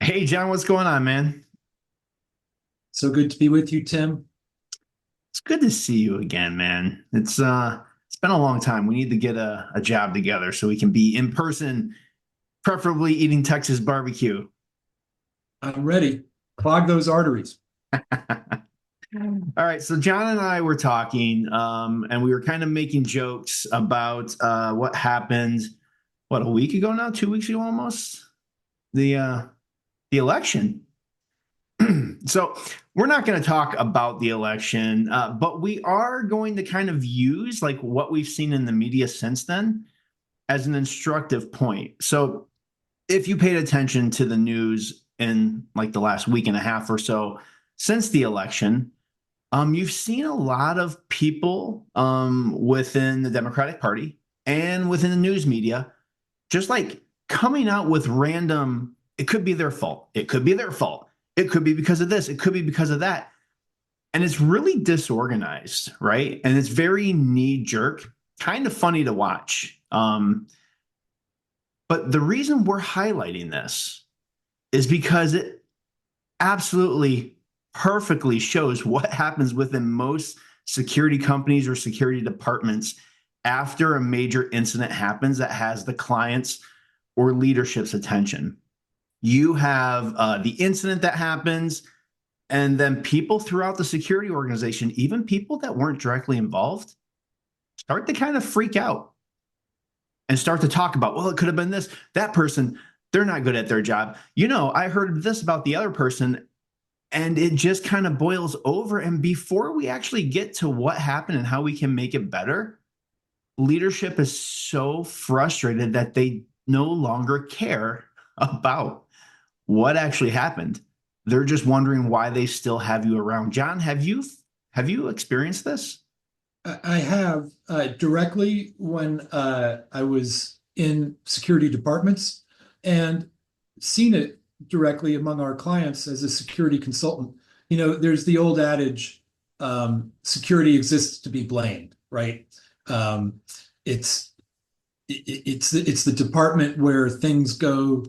Hey John, what's going on, man? So good to be with you, Tim. It's good to see you again, man. It's been a long time. We need to get a job together so we can be in person, preferably eating Texas barbecue. I'm ready. Clog those arteries. All right, so John and I were talking, and we were kind of making jokes about what happened, what, a week ago now, 2 weeks ago almost, the uh, the election. So we're not going to talk about the election, but we are going to kind of use like what we've seen in the media since then as an instructive point. So if you paid attention to the news in like the last week and a half or so since the election, you've seen a lot of people within the Democratic Party and within the news media just like coming out with random, it could be their fault. It could be their fault. It could be because of this. It could be because of that. And it's really disorganized, right? And it's very knee jerk, kind of funny to watch. But the reason we're highlighting this is because it absolutely perfectly shows what happens within most security companies or security departments after a major incident happens that has the client's or leadership's attention. You have the incident that happens, and then people throughout the security organization, even people that weren't directly involved, start to kind of freak out and start to talk about, well, it could have been this, that person, they're not good at their job. I heard this about the other person, and it just kind of boils over. And before we actually get to what happened and how we can make it better, leadership is so frustrated that they no longer care about what actually happened. They're just wondering why they still have you around. John, have you experienced this? I have directly when I was in security departments and seen it directly among our clients as a security consultant. There's the old adage, security exists to be blamed, right? Um, it's it's the department where things go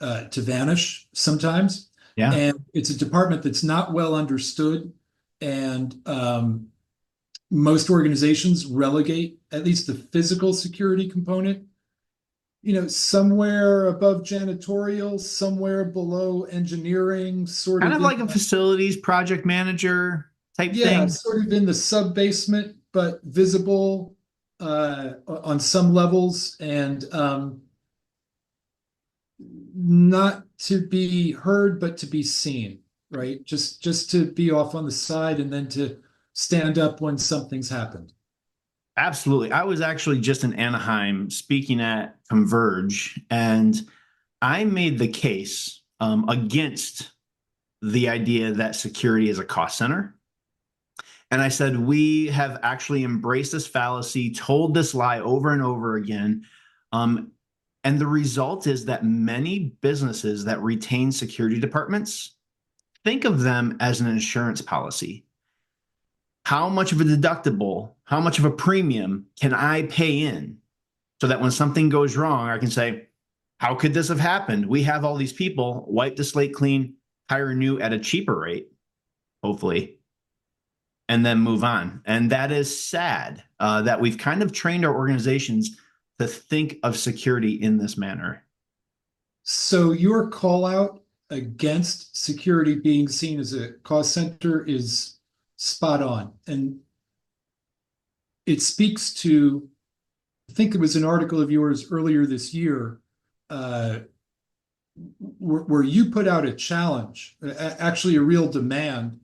to vanish sometimes, Yeah. and it's a department that's not well understood, and most organizations relegate at least the physical security component, somewhere above janitorial, somewhere below engineering, sort Kind of of in like a that, facilities project manager type yeah, thing. sort of in the sub basement, but visible on some levels, and not to be heard, but to be seen, right? Just to be off on the side and then to stand up when something's happened. Absolutely. I was actually just in Anaheim speaking at Converge, and I made the case against the idea that security is a cost center. And I said, we have actually embraced this fallacy, told this lie over and over again. Um, and the result is that many businesses that retain security departments think of them as an insurance policy. How much of a deductible, how much of a premium can I pay in so that when something goes wrong, I can say, how could this have happened? We have all these people, wipe the slate clean, hire new at a cheaper rate, hopefully, and then move on. And that is sad that we've kind of trained our organizations to think of security in this manner. So your call out against security being seen as a cost center is spot on. And it speaks to, I think it was an article of yours earlier this year, uh, where you put out a challenge, actually a real demand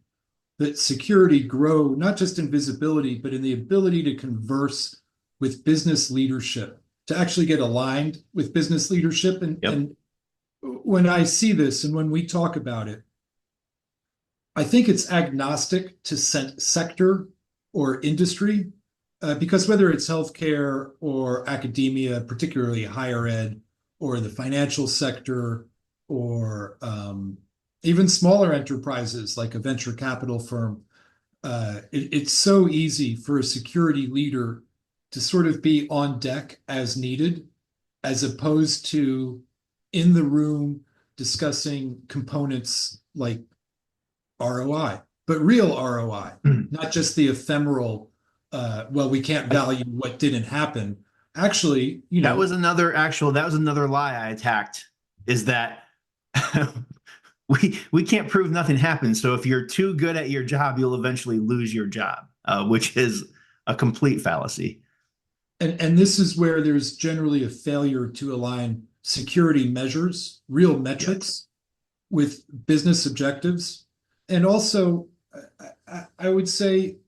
that security grow, not just in visibility, but in the ability to converse with business leadership, to actually get aligned with business leadership. And, Yep. and when I see this and when we talk about it, I think it's agnostic to sector or industry, because whether it's healthcare or academia, particularly higher ed, or the financial sector, or even smaller enterprises like a venture capital firm, it's so easy for a security leader to sort of be on deck as needed, as opposed to in the room discussing components like ROI, but real ROI, not just the ephemeral, well, we can't value what didn't happen. Actually, That was another lie I attacked, is that we can't prove nothing happened. So if you're too good at your job, you'll eventually lose your job, which is a complete fallacy. and this is where there's generally a failure to align security measures, real Yes. metrics, with business objectives. And also, I would say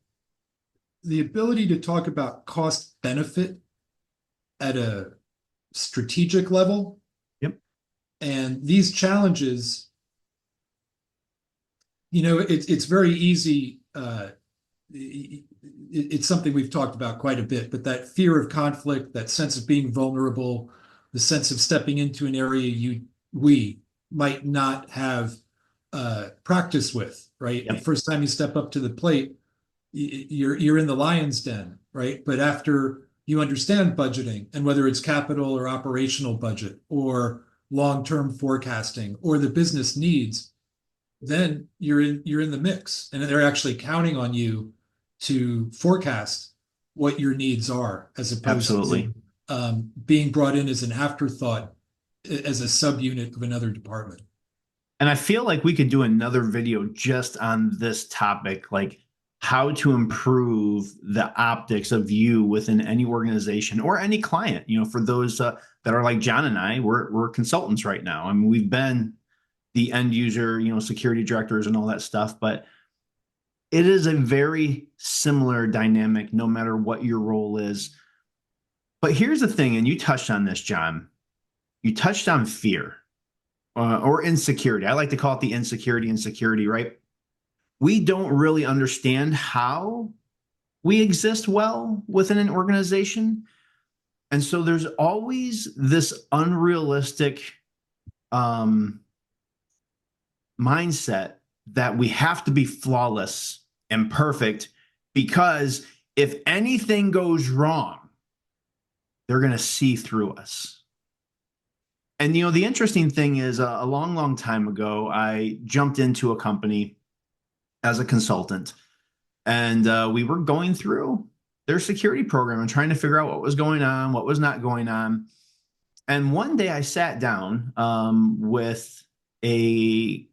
the ability to talk about cost benefit at a strategic level. Yep. And these challenges, it's very easy. It's something we've talked about quite a bit, but that fear of conflict, that sense of being vulnerable, the sense of stepping into an area we might not have practice with, right? Yep. The first time you step up to the plate, you're in the lion's den, right? But after you understand budgeting, and whether it's capital or operational budget or long-term forecasting or the business needs, then you're in the mix, and they're actually counting on you to forecast what your needs are, as opposed Absolutely. to being brought in as an afterthought, as a subunit of another department. And I feel like we could do another video just on this topic, like how to improve the optics of you within any organization or any client. For those that are like John and I, we're consultants right now. I mean, we've been the end user, security directors and all that stuff, but it is a very similar dynamic no matter what your role is. But here's the thing, and you touched on this, John. You touched on fear. Or insecurity. I like to call it the insecurity, right? We don't really understand how we exist well within an organization. And so there's always this unrealistic mindset that we have to be flawless and perfect, because if anything goes wrong, they're going to see through us. And, the interesting thing is a long, long time ago, I jumped into a company as a consultant, and we were going through their security program and trying to figure out what was going on, what was not going on. And one day I sat down with a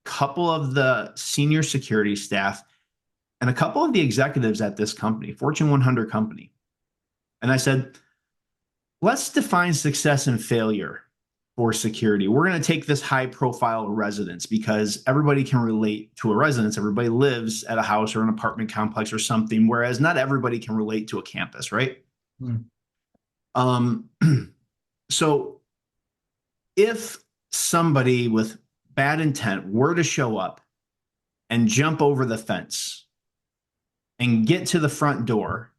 couple of the senior security staff and a couple of the executives at this company, Fortune 100 company. And I said, let's define success and failure for security. We're going to take this high profile residence because everybody can relate to a residence. Everybody lives at a house or an apartment complex or something, whereas not everybody can relate to a campus, right? So if somebody with bad intent were to show up and jump over the fence and get to the front door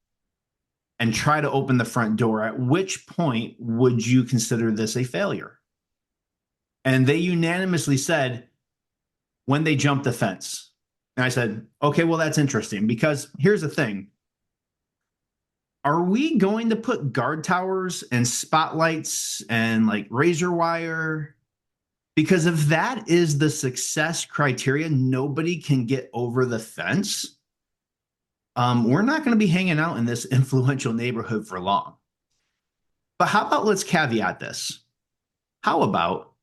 and try to open the front door, at which point would you consider this a failure? And they unanimously said, when they jumped the fence. And I said, okay, well, that's interesting, because here's the thing. Are we going to put guard towers and spotlights and like razor wire? Because if that is the success criteria, nobody can get over the fence. We're not going to be hanging out in this influential neighborhood for long. But how about let's caveat this? How about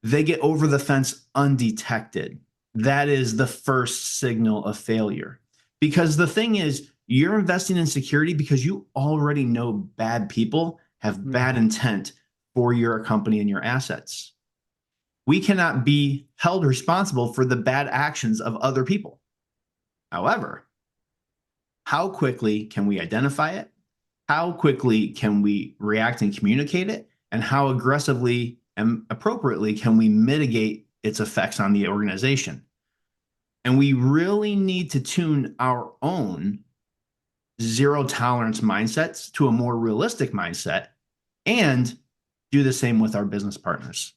they get over the fence undetected? That is the first signal of failure. Because the thing is, you're investing in security because you already know bad people have bad intent for your company and your assets. We cannot be held responsible for the bad actions of other people. However, how quickly can we identify it? How quickly can we react and communicate it? And how aggressively and appropriately can we mitigate its effects on the organization? And we really need to tune our own zero tolerance mindsets to a more realistic mindset and do the same with our business partners.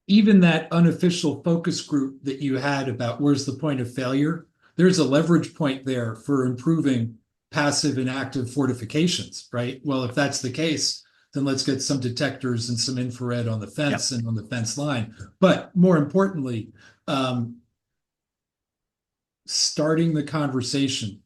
Even that unofficial focus group that you had about where's the point of failure, there's a leverage point there for improving passive and active fortifications, right? Well, if that's the case, then let's get some detectors and some infrared on the Yep. fence and on the fence line. But more importantly, starting the conversation,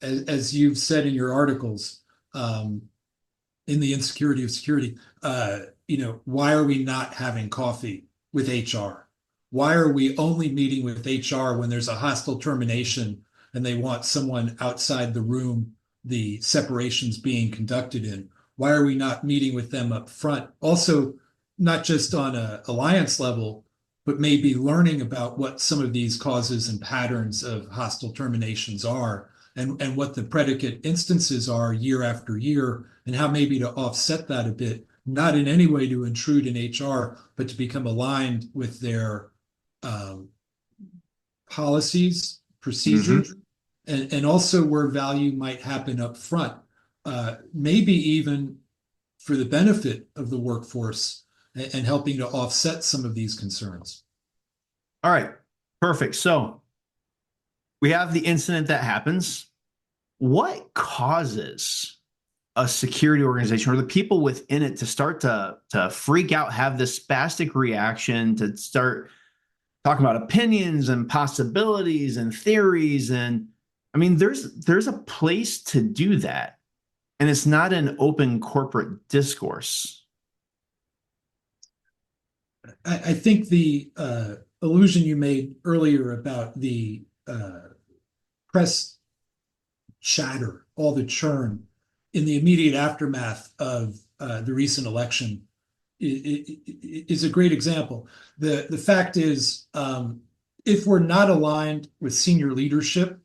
as you've said in your articles, in the insecurity of security, why are we not having coffee with HR? Why are we only meeting with HR when there's a hostile termination and they want someone outside the room the separation's being conducted in? Why are we not meeting with them up front? Also, not just on a alliance level, but maybe learning about what some of these causes and patterns of hostile terminations are, and what the predicate instances are year after year, and how maybe to offset that a bit, not in any way to intrude in HR, but to become aligned with their um, policies, Hmm. procedures, and also where value might happen up front, maybe even for the benefit of the workforce and helping to offset some of these concerns. All right. Perfect. So we have the incident that happens. What causes a security organization or the people within it to start to freak out, have this spastic reaction, to start talking about opinions and possibilities and theories? And I mean, there's a place to do that, and it's not an open corporate discourse. I think the allusion you made earlier about the press chatter, all the churn in the immediate aftermath of the recent election is a great example. The fact is, if we're not aligned with senior leadership,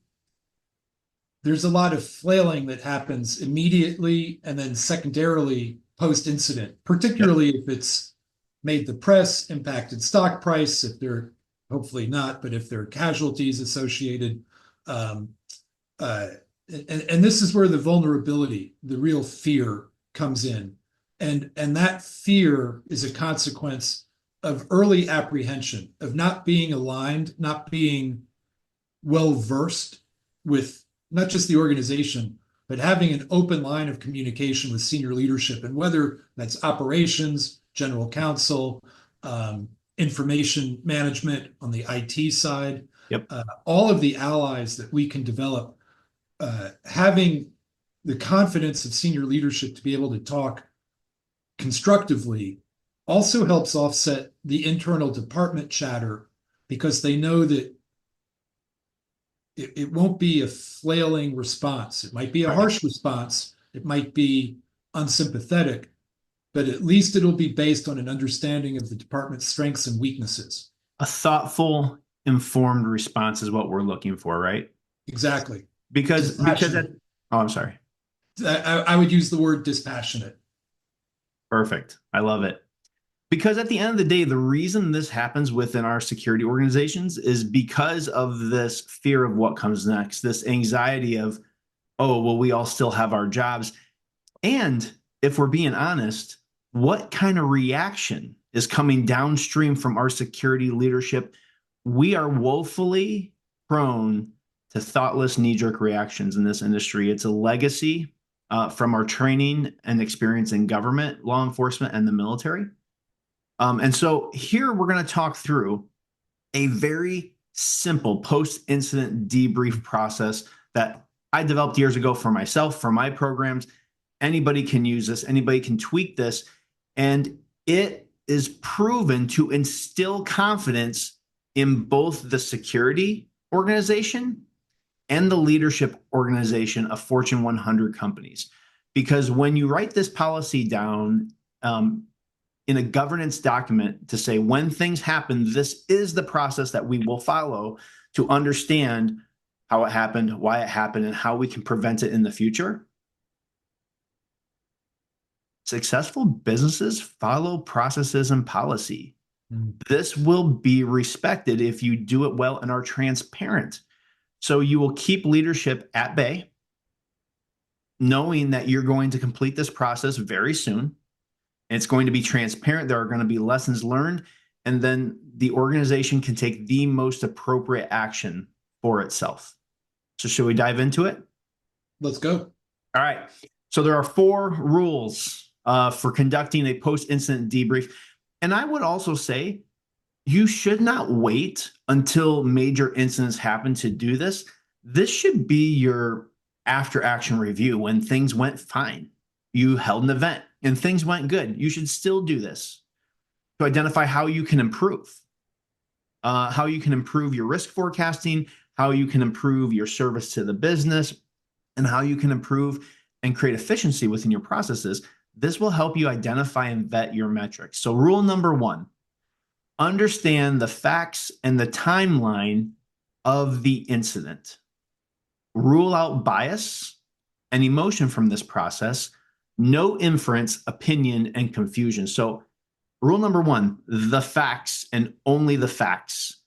there's a lot of flailing that happens immediately and then secondarily post incident, Yep. particularly if it's made the press, impacted stock price, if there, hopefully not, but if there are casualties associated. Um, uh, and this is where the vulnerability, the real fear comes in. And that fear is a consequence of early apprehension, of not being aligned, not being well versed with not just the organization, but having an open line of communication with senior leadership, and whether that's operations, general counsel, information management on the IT side, Yep. all of the allies that we can develop, having the confidence of senior leadership to be able to talk constructively also helps offset the internal department chatter, because they know that it won't be a flailing response. It might be a Right. harsh response. It might be unsympathetic, but at least it'll be based on an understanding of the department's strengths and weaknesses. A thoughtful, informed response is what we're looking for, right? Exactly. Because that. Dispassionate. Oh, I'm sorry. I would use the word dispassionate. Perfect. I love it. Because at the end of the day, the reason this happens within our security organizations is because of this fear of what comes next, this anxiety of, oh, well, we all still have our jobs. And if we're being honest, what kind of reaction is coming downstream from our security leadership? We are woefully prone to thoughtless knee jerk reactions in this industry. It's a legacy from our training and experience in government, law enforcement, and the military. And so here we're going to talk through a very simple post incident debrief process that I developed years ago for myself, for my programs. Anybody can use this, anybody can tweak this, and it is proven to instill confidence in both the security organization and the leadership organization of Fortune 100 companies. Because when you write this policy down, in a governance document to say when things happen, this is the process that we will follow to understand how it happened, why it happened, and how we can prevent it in the future. Successful businesses follow processes and policy. Mm. This will be respected if you do it well and are transparent. So you will keep leadership at bay, knowing that you're going to complete this process very soon. It's going to be transparent. There are going to be lessons learned, and then the organization can take the most appropriate action for itself. So, should we dive into it? Let's go. All right. So, there are 4 rules for conducting a post-incident debrief. And I would also say you should not wait until major incidents happen to do this. This should be your after action review when things went fine. You held an event and things went good. You should still do this to identify how you can improve, how you can improve your risk forecasting, how you can improve your service to the business, and how you can improve and create efficiency within your processes. This will help you identify and vet your metrics. So rule number one, understand the facts and the timeline of the incident. Rule out bias and emotion from this process. No inference, opinion, and confusion. So rule number one, the facts and only the facts.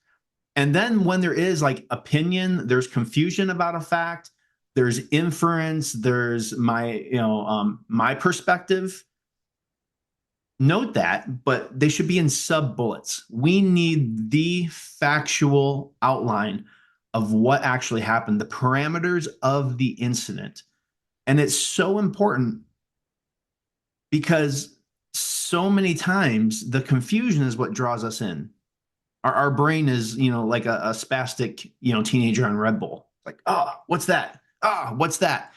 And then when there is like opinion, there's confusion about a fact, there's inference, there's my perspective. Note that, but they should be in sub bullets. We need the factual outline of what actually happened, the parameters of the incident. And it's so important because so many times the confusion is what draws us in. Our brain is, like a spastic, teenager on Red Bull. Like, oh, what's that? Oh, what's that?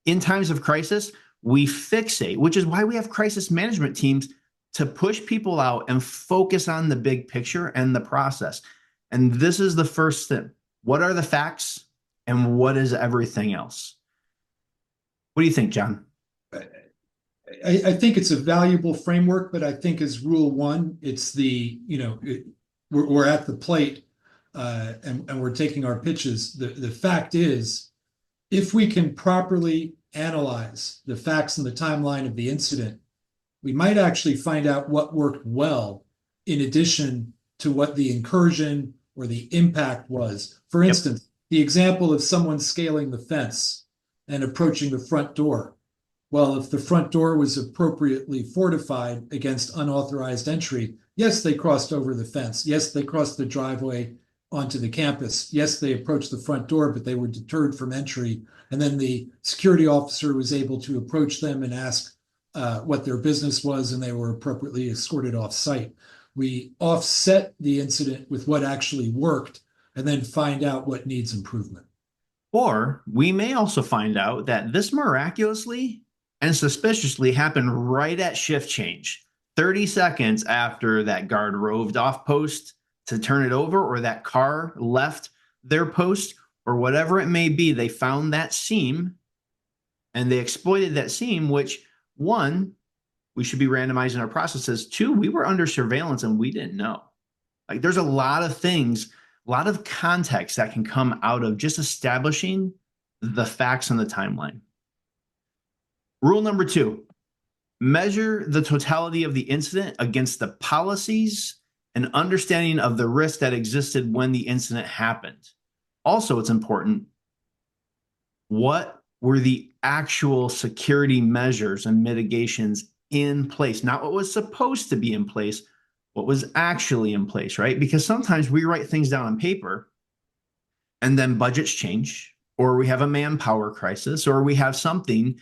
In times of crisis, we fixate, which is why we have crisis management teams to push people out and focus on the big picture and the process. And this is the first thing. What are the facts and what is everything else? What do you think, John? I think it's a valuable framework, but I think as rule one, it's we're at the plate and we're taking our pitches. The fact is, if we can properly analyze the facts and the timeline of the incident, we might actually find out what worked well in addition to what the incursion or the impact was. For instance, the example of someone scaling the fence and approaching the front door. Well, if the front door was appropriately fortified against unauthorized entry, yes, they crossed over the fence. Yes, they crossed the driveway onto the campus. Yes, they approached the front door, but they were deterred from entry. And then the security officer was able to approach them and ask what their business was, and they were appropriately escorted off site. We offset the incident with what actually worked and then find out what needs improvement. Or we may also find out that this miraculously and suspiciously happened right at shift change, 30 seconds after that guard roved off post to turn it over, or that car left their post, or whatever it may be. They found that seam and they exploited that seam, which, one, we should be randomizing our processes. Two, we were under surveillance and we didn't know. Like, there's a lot of things, a lot of context that can come out of just establishing the facts and the timeline. Rule number two, measure the totality of the incident against the policies and understanding of the risk that existed when the incident happened. Also, it's important, what were the actual security measures and mitigations in place? Not what was supposed to be in place, what was actually in place, right? Because sometimes we write things down on paper and then budgets change, or we have a manpower crisis, or we have something,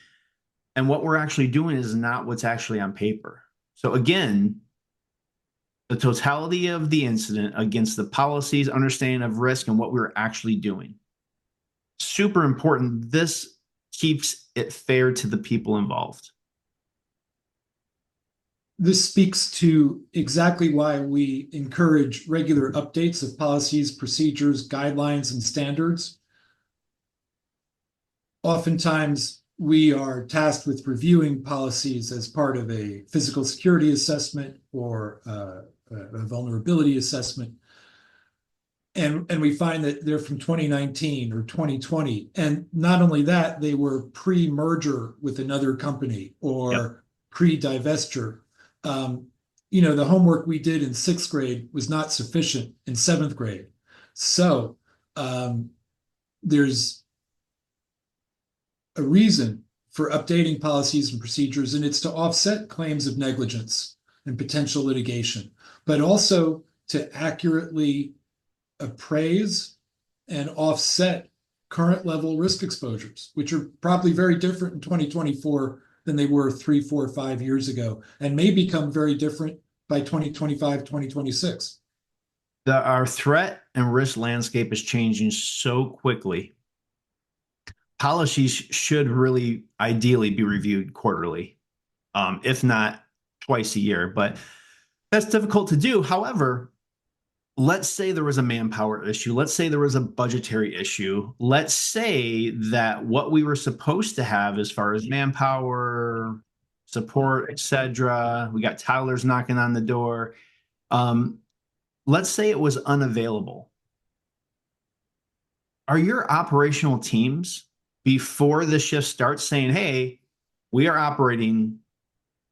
and what we're actually doing is not what's actually on paper. So again, the totality of the incident against the policies, understanding of risk, and what we're actually doing. Super important. This keeps it fair to the people involved. This speaks to exactly why we encourage regular updates of policies, procedures, guidelines, and standards. Oftentimes, we are tasked with reviewing policies as part of a physical security assessment or a vulnerability assessment. And we find that they're from 2019 or 2020. And not only that, they were pre-merger with another company or pre-divestiture. The homework we did in 6th grade was not sufficient in 7th grade. So there's a reason for updating policies and procedures, and it's to offset claims of negligence and potential litigation, but also to accurately appraise and offset current level risk exposures, which are probably very different in 2024 than they were 3, 4, 5 years ago, and may become very different by 2025, 2026. Our threat and risk landscape is changing so quickly. Policies should really ideally be reviewed quarterly, if not twice a year, but that's difficult to do. However, let's say there was a manpower issue. Let's say there was a budgetary issue. Let's say that what we were supposed to have as far as manpower, support, etc., we got toddlers knocking on the door. Um, let's say it was unavailable. Are your operational teams before the shift starts saying, hey, we are operating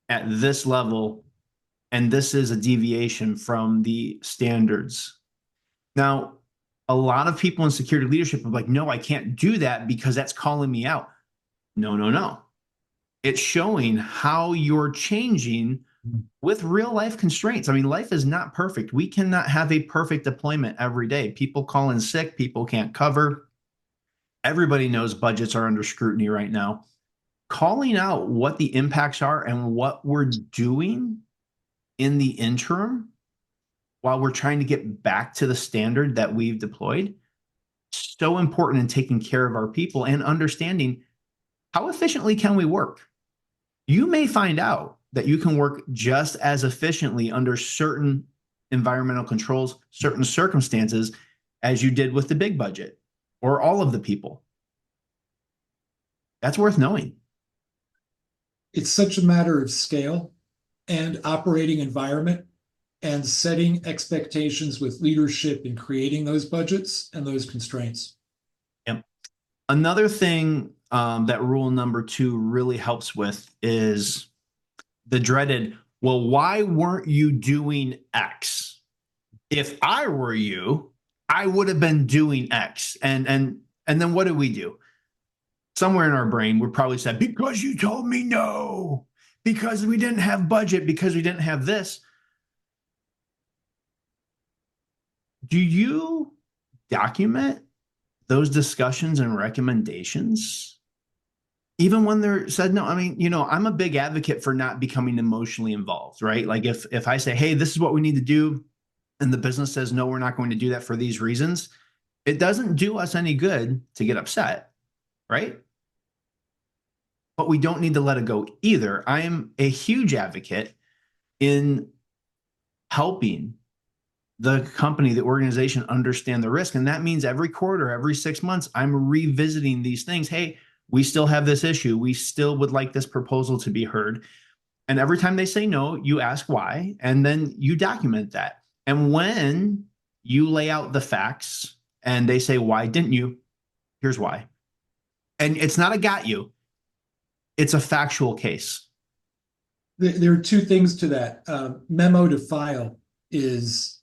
at this level and this is a deviation from the standards? Now, a lot of people in security leadership are like, no, I can't do that because that's calling me out. No, no, no. It's showing how you're changing with real life constraints. I mean, life is not perfect. We cannot have a perfect deployment every day. People call in sick, people can't cover. Everybody knows budgets are under scrutiny right now. Calling out what the impacts are and what we're doing in the interim while we're trying to get back to the standard that we've deployed, so important in taking care of our people and understanding how efficiently can we work. You may find out that you can work just as efficiently under certain environmental controls, certain circumstances, as you did with the big budget or all of the people. That's worth knowing. It's such a matter of scale and operating environment and setting expectations with leadership in creating those budgets and those constraints. Yep. Another thing that rule number 2 really helps with is the dreaded, well, why weren't you doing X? If I were you, I would have been doing X. And then what did we do? Somewhere in our brain, we probably said, because you told me no, because we didn't have budget, because we didn't have this. Do you document those discussions and recommendations? Even when they're said no? I mean, I'm a big advocate for not becoming emotionally involved, right? Like if I say, hey, this is what we need to do, and the business says, no, we're not going to do that for these reasons, it doesn't do us any good to get upset, right? But we don't need to let it go either. I am a huge advocate in helping the company, the organization understand the risk. And that means every quarter, every 6 months, I'm revisiting these things. Hey, we still have this issue. We still would like this proposal to be heard. And every time they say no, you ask why, and then you document that. And when you lay out the facts and they say, why didn't you? Here's why. And it's not a got you. It's a factual case. There are two things to that. Memo to file is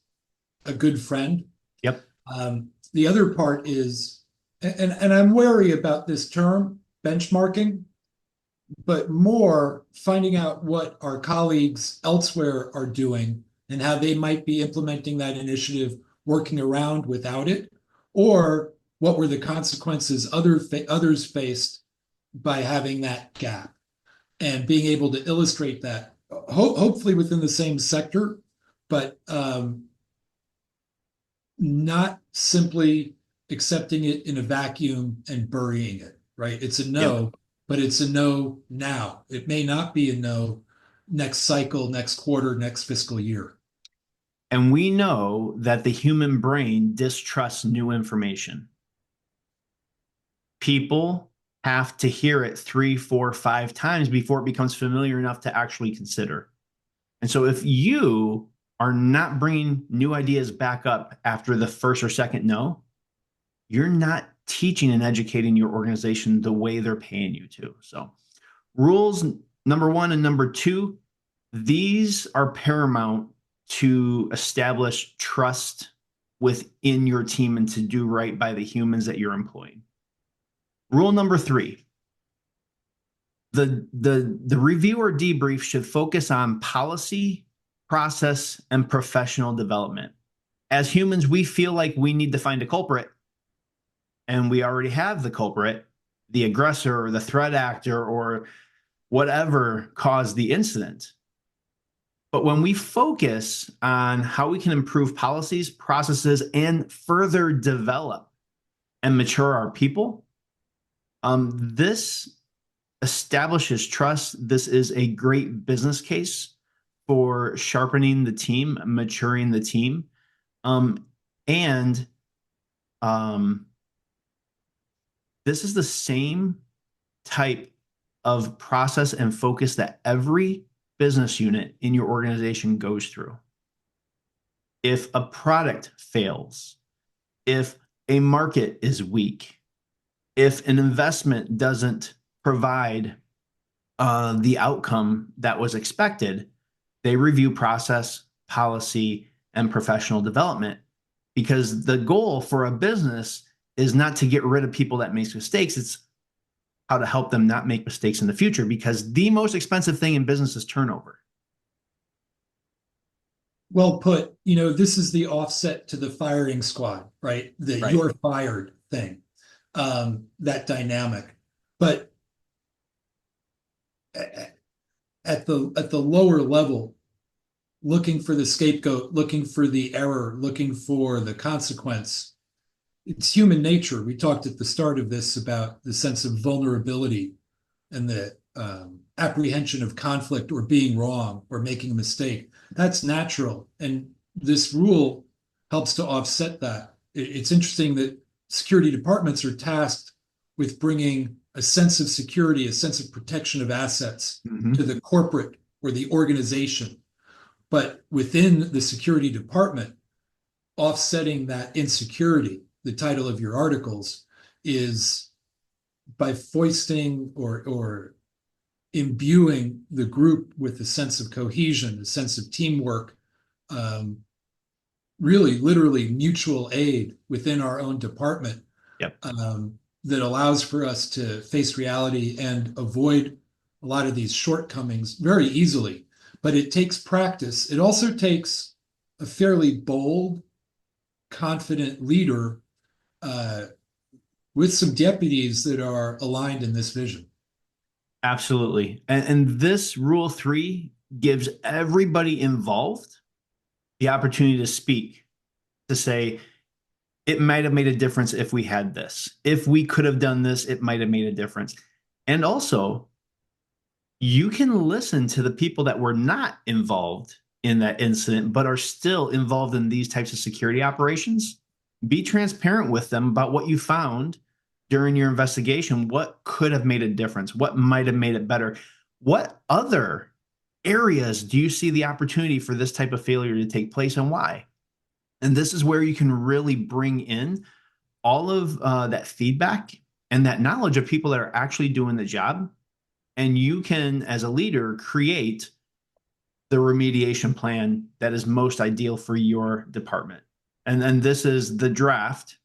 a good friend. Yep. The other part is, and I'm wary about this term, benchmarking, but more finding out what our colleagues elsewhere are doing and how they might be implementing that initiative, working around without it, or what were the consequences others faced by having that gap, and being able to illustrate that, hopefully within the same sector, but not simply accepting it in a vacuum and burying it, right? It's a no, Yep. but it's a no now. It may not be a no next cycle, next quarter, next fiscal year. And we know that the human brain distrusts new information. People have to hear it 3, 4, 5 times before it becomes familiar enough to actually consider. And so if you are not bringing new ideas back up after the first or second no, you're not teaching and educating your organization the way they're paying you to. So rules number 1 and number 2, these are paramount to establish trust within your team and to do right by the humans that you're employing. Rule number 3, the review or debrief should focus on policy, process, and professional development. As humans, we feel like we need to find a culprit, and we already have the culprit, the aggressor or the threat actor or whatever caused the incident. But when we focus on how we can improve policies, processes, and further develop and mature our people, this establishes trust. This is a great business case for sharpening the team, maturing the team, and this is the same type of process and focus that every business unit in your organization goes through. If a product fails, if a market is weak, if an investment doesn't provide the outcome that was expected, they review process, policy, and professional development, because the goal for a business is not to get rid of people that make mistakes. It's how to help them not make mistakes in the future, because the most expensive thing in business is turnover. Well put. This is the offset to the firing squad, right? The Right. you're fired thing, that dynamic. But at the lower level, looking for the scapegoat, looking for the error, looking for the consequence, it's human nature. We talked at the start of this about the sense of vulnerability and the apprehension of conflict or being wrong or making a mistake. That's natural. And this rule helps to offset that. It's interesting that security departments are tasked with bringing a sense of security, a sense of protection of assets to the corporate or the organization. But within the security department, offsetting that insecurity, the title of your articles, is by foisting or imbuing the group with a sense of cohesion, a sense of teamwork, really literally mutual aid within our own department. Yep. That allows for us to face reality and avoid a lot of these shortcomings very easily. But it takes practice. It also takes a fairly bold, confident leader with some deputies that are aligned in this vision. Absolutely. And this rule 3 gives everybody involved the opportunity to speak, to say, it might have made a difference if we had this. If we could have done this, it might have made a difference. And also, you can listen to the people that were not involved in that incident, but are still involved in these types of security operations. Be transparent with them about what you found during your investigation. What could have made a difference? What might have made it better? What other areas do you see the opportunity for this type of failure to take place, and why? And this is where you can really bring in all of that feedback and that knowledge of people that are actually doing the job. And you can, as a leader, create the remediation plan that is most ideal for your department. And then this is the draft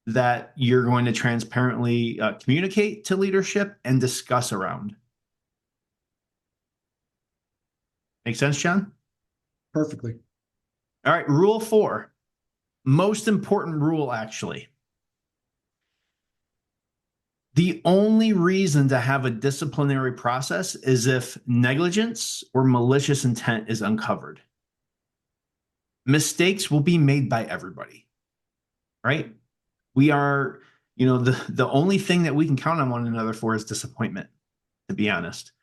that you're going to transparently communicate to leadership and discuss around. Make sense, John? Perfectly. All right, rule 4, most important rule, actually. The only reason to have a disciplinary process is if negligence or malicious intent is uncovered. Mistakes will be made by everybody, right? We are, the only thing that we can count on one another for is disappointment, to be honest.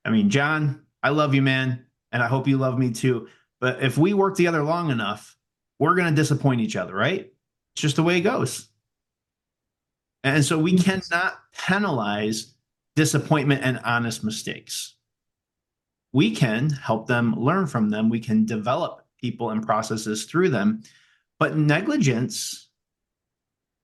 I mean, John, I love you, man, and I hope you love me too. But if we work together long enough, we're going to disappoint each other, right? It's just the way it goes. And so we cannot penalize disappointment and honest mistakes. We can help them learn from them. We can develop people and processes through them. But negligence,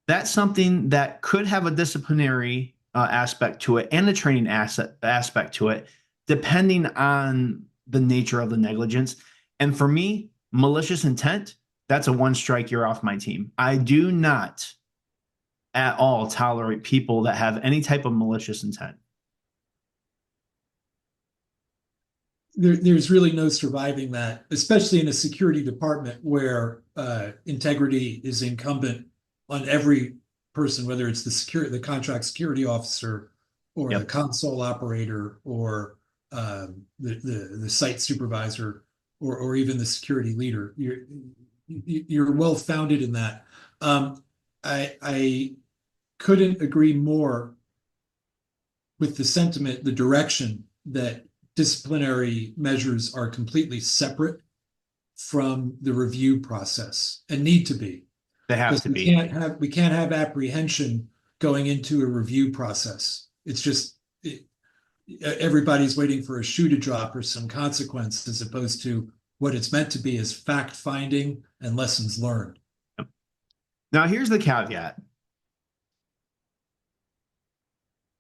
that's something that could have a disciplinary aspect to it and a training aspect to it, depending on the nature of the negligence. And for me, malicious intent, that's a one strike, you're off my team. I do not at all tolerate people that have any type of malicious intent. There's really no surviving that, especially in a security department where integrity is incumbent on every person, whether it's the contract security officer or the Yep. console operator or the site supervisor or even the security leader. You're well founded in that. I couldn't agree more with the sentiment, the direction that disciplinary measures are completely separate from the review process and need to be, They have because to be. we can't have apprehension going into a review process. It's just everybody's waiting for a shoe to drop or some consequence, as opposed to what it's meant to be is fact finding and lessons learned. Yep. Now, here's the caveat.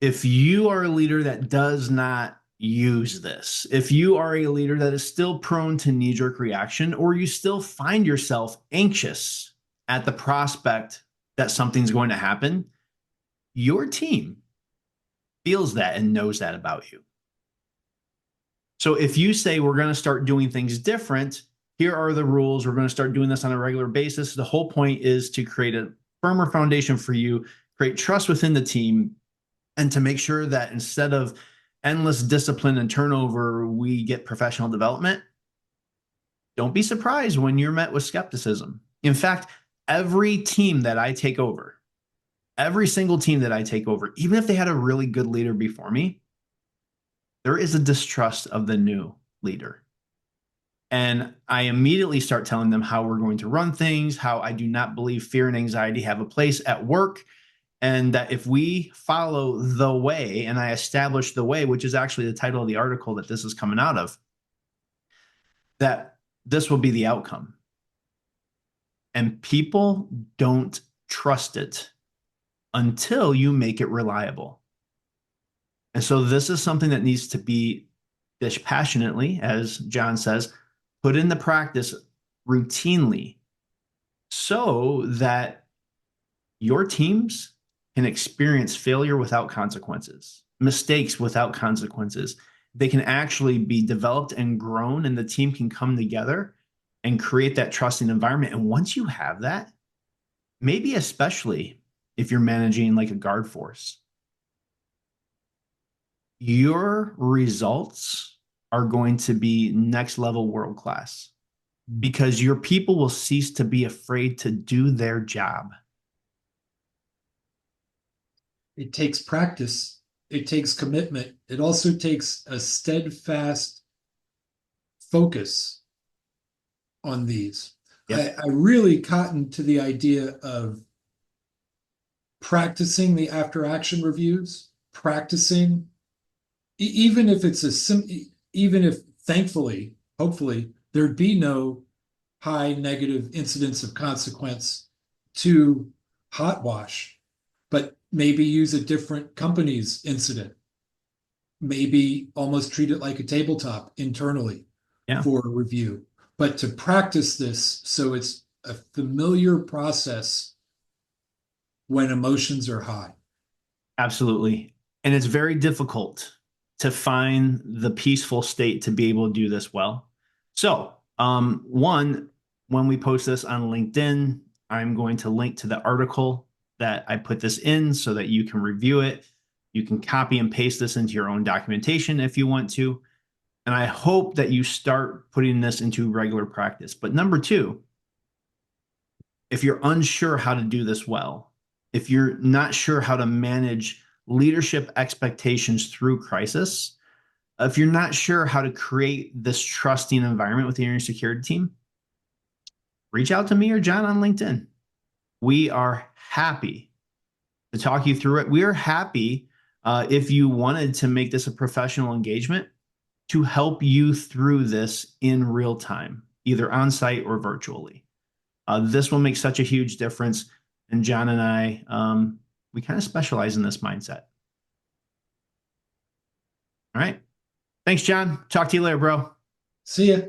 If you are a leader that does not use this, if you are a leader that is still prone to knee-jerk reaction, or you still find yourself anxious at the prospect that something's going to happen, your team feels that and knows that about you. So if you say we're going to start doing things different, here are the rules, we're going to start doing this on a regular basis. The whole point is to create a firmer foundation for you, create trust within the team, and to make sure that instead of endless discipline and turnover, we get professional development. Don't be surprised when you're met with skepticism. In fact, every team that I take over, every single team that I take over, even if they had a really good leader before me, there is a distrust of the new leader. And I immediately start telling them how we're going to run things, how I do not believe fear and anxiety have a place at work, and that if we follow the way, and I establish the way, which is actually the title of the article that this is coming out of, that this will be the outcome. And people don't trust it until you make it reliable. And so this is something that needs to be dispassionately, as John says, put into practice routinely so that your teams can experience failure without consequences, mistakes without consequences. They can actually be developed and grown, and the team can come together and create that trusting environment. And once you have that, maybe especially if you're managing like a guard force, your results are going to be next level world class because your people will cease to be afraid to do their job. It takes practice, it takes commitment, it also takes a steadfast focus on these. Yep. I really cotton to the idea of practicing the after action reviews, practicing, even if it's even if thankfully, hopefully, there'd be no high negative incidence of consequence to hot wash, but maybe use a different company's incident, maybe almost treat it like a tabletop internally Yeah. for a review, but to practice this so it's a familiar process when emotions are high. Absolutely. And it's very difficult to find the peaceful state to be able to do this well. So, one, when we post this on LinkedIn, I'm going to link to the article that I put this in so that you can review it. You can copy and paste this into your own documentation if you want to. And I hope that you start putting this into regular practice. But number two, if you're unsure how to do this well, if you're not sure how to manage leadership expectations through crisis, if you're not sure how to create this trusting environment within your security team, reach out to me or John on LinkedIn. We are happy to talk you through it. We are happy if you wanted to make this a professional engagement to help you through this in real time, either on site or virtually. This will make such a huge difference. And John and I, we kind of specialize in this mindset. All right. Thanks, John. Talk to you later, bro. See ya.